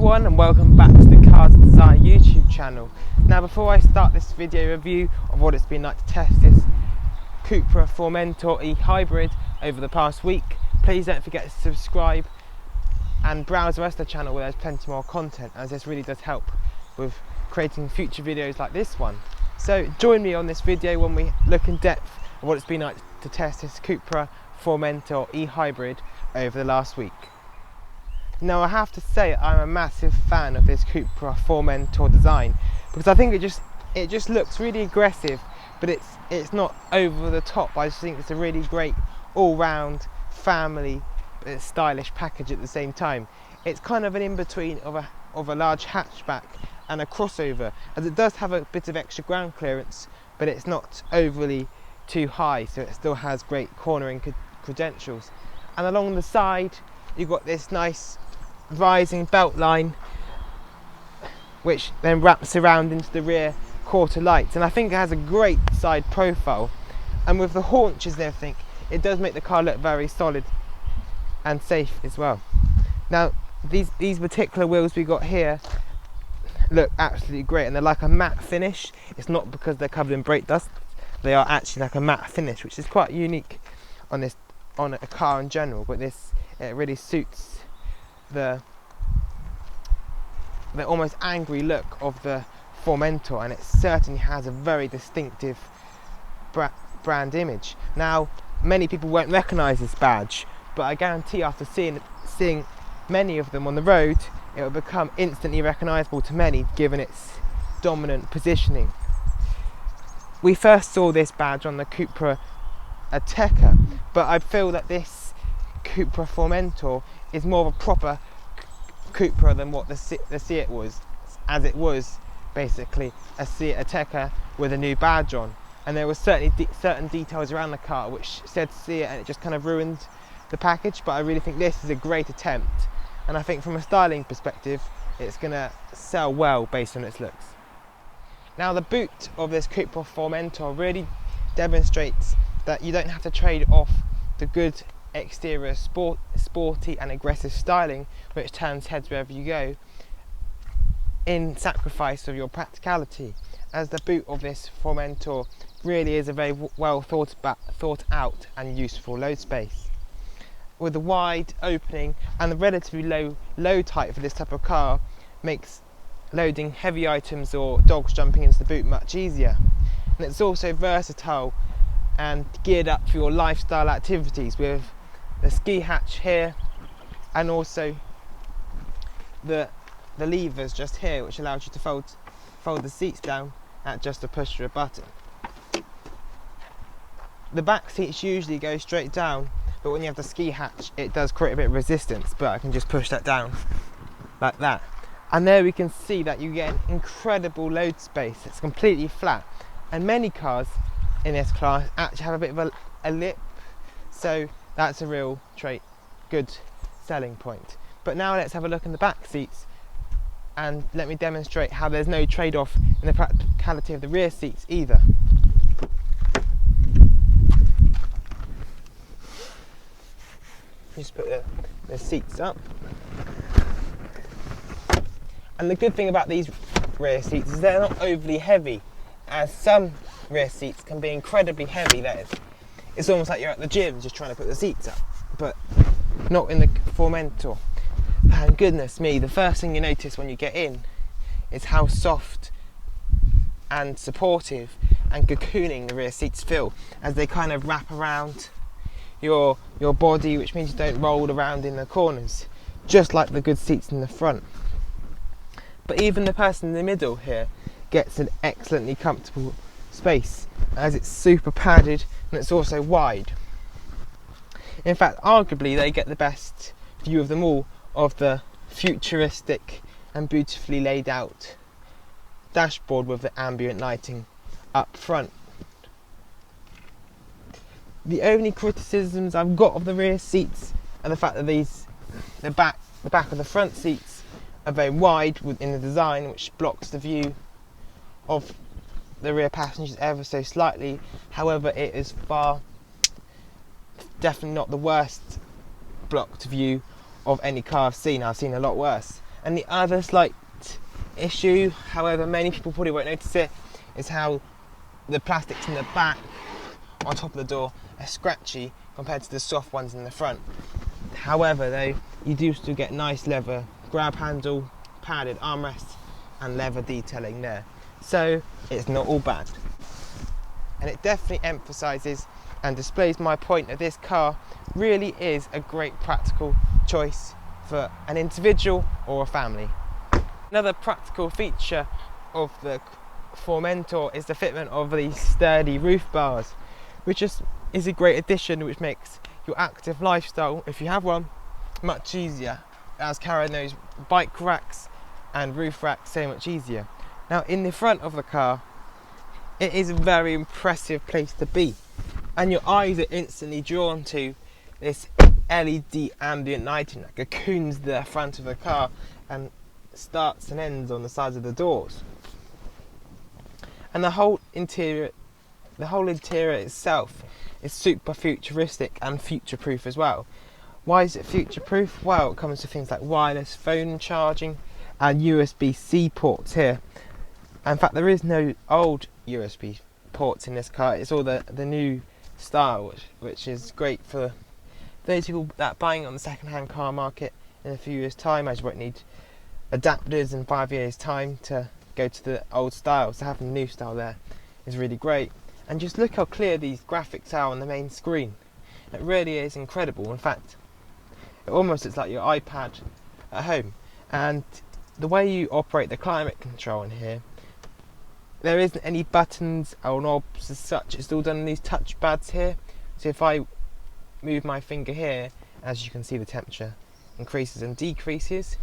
everyone, and welcome back to the Cars Design YouTube channel. Now, before I start this video review of what it's been like to test this CUPRA Formentor e-hybrid over the past week, please don't forget to subscribe and browse the rest of the channel where there's plenty more content, as this really does help with creating future videos like this one. So join me on this video when we look in depth at what it's been like to test this CUPRA Formentor e-hybrid over the last week. Now, I have to say I'm a massive fan of this CUPRA Formentor design, because I think it just looks really aggressive, but it's not over the top. I just think it's a really great all-round family stylish package at the same time. It's kind of an in-between of a large hatchback and a crossover, as it does have a bit of extra ground clearance, but it's not overly too high, so it still has great cornering credentials. And along the side you've got this nice rising belt line, which then wraps around into the rear quarter lights, and I think it has a great side profile, and with the haunches and everything, it does make the car look very solid and safe as well. Now, these particular wheels we got here look absolutely great, and they're like a matte finish. It's not because they're covered in brake dust, they are actually like a matte finish, which is quite unique on a car in general, but it really suits the almost angry look of the Formentor, and it certainly has a very distinctive brand image. Now, many people won't recognise this badge, but I guarantee after seeing many of them on the road, it will become instantly recognisable to many, given its dominant positioning. We first saw this badge on the CUPRA Ateca, but I feel that this CUPRA Formentor is more of a proper CUPRA than what the Seat was, as it was basically a Seat Ateca with a new badge on, and there were certainly certain details around the car which said Seat, and it just kind of ruined the package. But I really think this is a great attempt, and I think from a styling perspective it's going to sell well based on its looks. Now, the boot of this CUPRA Formentor really demonstrates that you don't have to trade off the good exterior sporty and aggressive styling, which turns heads wherever you go, in sacrifice of your practicality, as the boot of this Formentor really is a very well thought out and useful load space. With the wide opening and the relatively low load height for this type of car, makes loading heavy items or dogs jumping into the boot much easier. And it's also versatile and geared up for your lifestyle activities, with the ski hatch here, and also the levers just here, which allows you to fold the seats down at just a push of a button. The back seats usually go straight down, but when you have the ski hatch it does create a bit of resistance, but I can just push that down like that, and there we can see that you get an incredible load space. It's completely flat, and many cars in this class actually have a bit of a lip, so that's a real good selling point. But now let's have a look in the back seats, and let me demonstrate how there's no trade-off in the practicality of the rear seats either. Just put the seats up, and the good thing about these rear seats is they're not overly heavy, as some rear seats can be incredibly heavy. That is, it's almost like you're at the gym just trying to put the seats up, but not in the Formentor. And goodness me, the first thing you notice when you get in is how soft and supportive and cocooning the rear seats feel, as they kind of wrap around your body, which means you don't roll around in the corners, just like the good seats in the front. But even the person in the middle here gets an excellently comfortable space, as it's super padded and it's also wide. In fact, arguably they get the best view of them all of the futuristic and beautifully laid out dashboard with the ambient lighting up front. The only criticisms I've got of the rear seats are the fact that the back of the front seats are very wide in the design, which blocks the view of the rear passengers ever so slightly. However, it is definitely not the worst blocked view of any car I've seen. I've seen a lot worse, And the other slight issue, however many people probably won't notice it, is how the plastics in the back on top of the door are scratchy compared to the soft ones in the front. However though, you do still get nice leather grab handle, padded armrests and leather detailing there. So it's not all bad. And it definitely emphasises and displays my point that this car really is a great practical choice for an individual or a family. Another practical feature of the Formentor is the fitment of these sturdy roof bars, which is a great addition, which makes your active lifestyle, if you have one, much easier, as carrying those bike racks and roof racks so much easier. Now in the front of the car, it is a very impressive place to be, and your eyes are instantly drawn to this LED ambient lighting that cocoons the front of the car and starts and ends on the sides of the doors. And the whole interior itself is super futuristic and future-proof as well. Why is it future-proof? Well, it comes to things like wireless phone charging and USB-C ports here. In fact, there is no old USB ports in this car. It's all the new style, which is great for those people that are buying on the second-hand car market in a few years' time, as you won't need adapters in 5 years' time to go to the old style. So having the new style there is really great. And just look how clear these graphics are on the main screen. It really is incredible. In fact, it almost looks like your iPad at home. And the way you operate the climate control in here, there isn't any buttons or knobs as such. It's all done on these touch pads here. So if I move my finger here, as you can see, the temperature increases and decreases.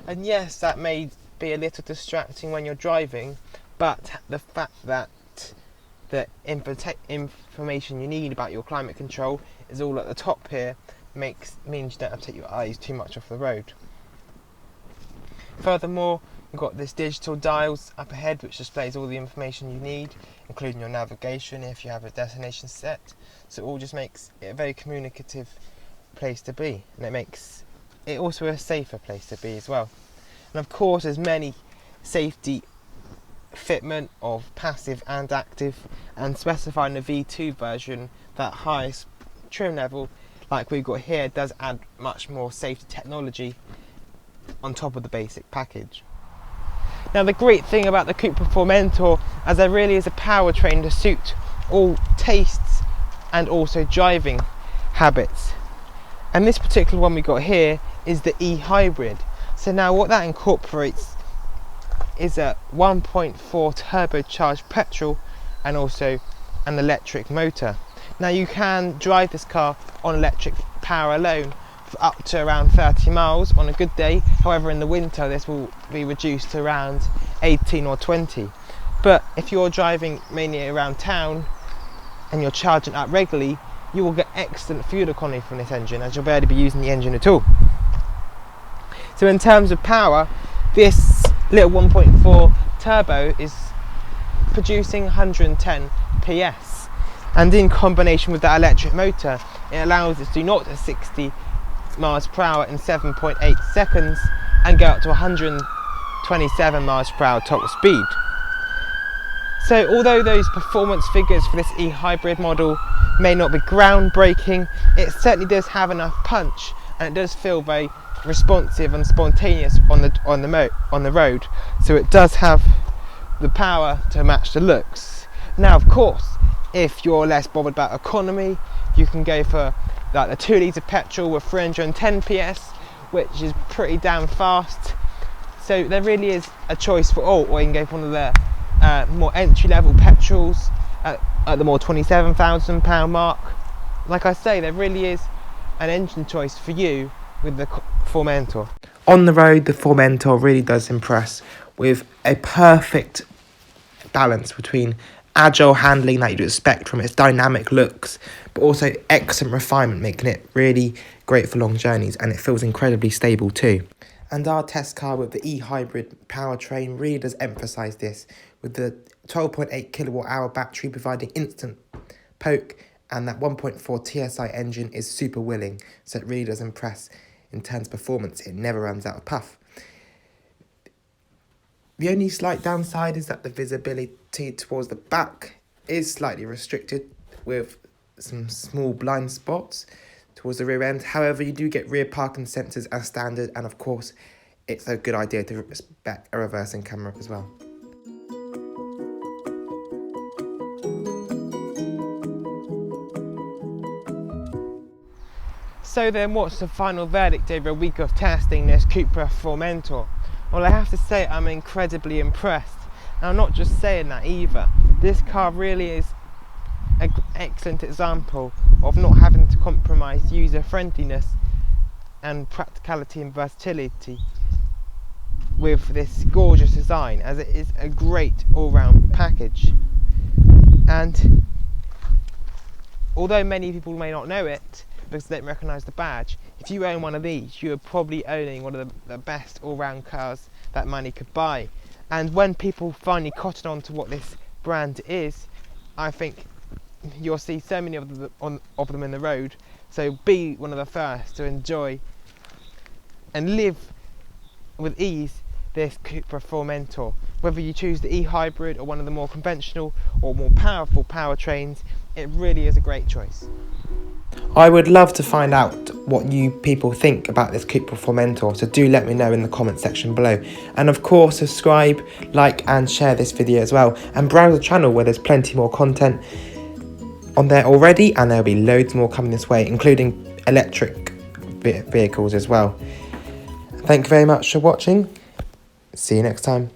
And yes, that may be a little distracting when you're driving, but the fact that the information you need about your climate control is all at the top here means you don't have to take your eyes too much off the road. Furthermore, you've got this digital dials up ahead which displays all the information you need, including your navigation if you have a destination set. So it all just makes it a very communicative place to be, and it makes it also a safer place to be as well. And of course there's many safety fitment of passive and active, and specifying the V2 version, that highest trim level like we've got here, does add much more safety technology on top of the basic package. Now the great thing about the CUPRA Formentor, as there really is a powertrain to suit all tastes and also driving habits. And this particular one we got here is the e-hybrid. So now what that incorporates is a 1.4 turbocharged petrol and also an electric motor. Now you can drive this car on electric power alone for up to around 30 miles on a good day. However, in the winter this will be reduced to around 18 or 20. But if you're driving mainly around town and you're charging up regularly, you will get excellent fuel economy from this engine, as you'll barely be using the engine at all. So in terms of power, this little 1.4 turbo is producing 110 PS, and in combination with that electric motor, it allows us to do 0 to 60 miles per hour in 7.8 seconds and go up to 127 miles per hour top speed. So although those performance figures for this e-hybrid model may not be groundbreaking, it certainly does have enough punch, and it does feel very responsive and spontaneous on the road. So it does have the power to match the looks. Now of course, if you're less bothered about economy, you can go for like the 2 litre petrol with 310 PS, which is pretty damn fast. So there really is a choice for all. Or you can go for one of the more entry-level petrols at the more £27,000 mark. Like I say, there really is an engine choice for you with the Formentor. On the road, the Formentor really does impress with a perfect balance between agile handling that you'd expect from its dynamic looks, but also excellent refinement, making it really great for long journeys, and it feels incredibly stable too. And our test car with the e-hybrid powertrain really does emphasise this, with the 12.8 kilowatt hour battery providing instant poke, and that 1.4 TSI engine is super willing, so it really does impress in terms of performance. It never runs out of puff. The only slight downside is that the visibility towards the back is slightly restricted with some small blind spots towards the rear end. However, you do get rear parking sensors as standard, and of course it's a good idea to spec a reversing camera as well. So then, what's the final verdict over a week of testing this CUPRA Formentor? Well, I have to say I'm incredibly impressed. And I'm not just saying that either. This car really is an excellent example of not having to compromise user friendliness and practicality and versatility with this gorgeous design, as it is a great all-round package. And although many people may not know it because they don't recognise the badge, if you own one of these, you are probably owning one of the best all-round cars that money could buy. And when people finally cotton on to what this brand is, I think you'll see so many of them in the road. So be one of the first to enjoy and live with ease this CUPRA Formentor. Whether you choose the e-hybrid or one of the more conventional or more powerful powertrains, it really is a great choice. I would love to find out what you people think about this CUPRA Formentor, so do let me know in the comment section below. And of course, subscribe, like and share this video as well, and browse the channel where there's plenty more content on there already, and there'll be loads more coming this way, including electric vehicles as well. Thank you very much for watching. See you next time.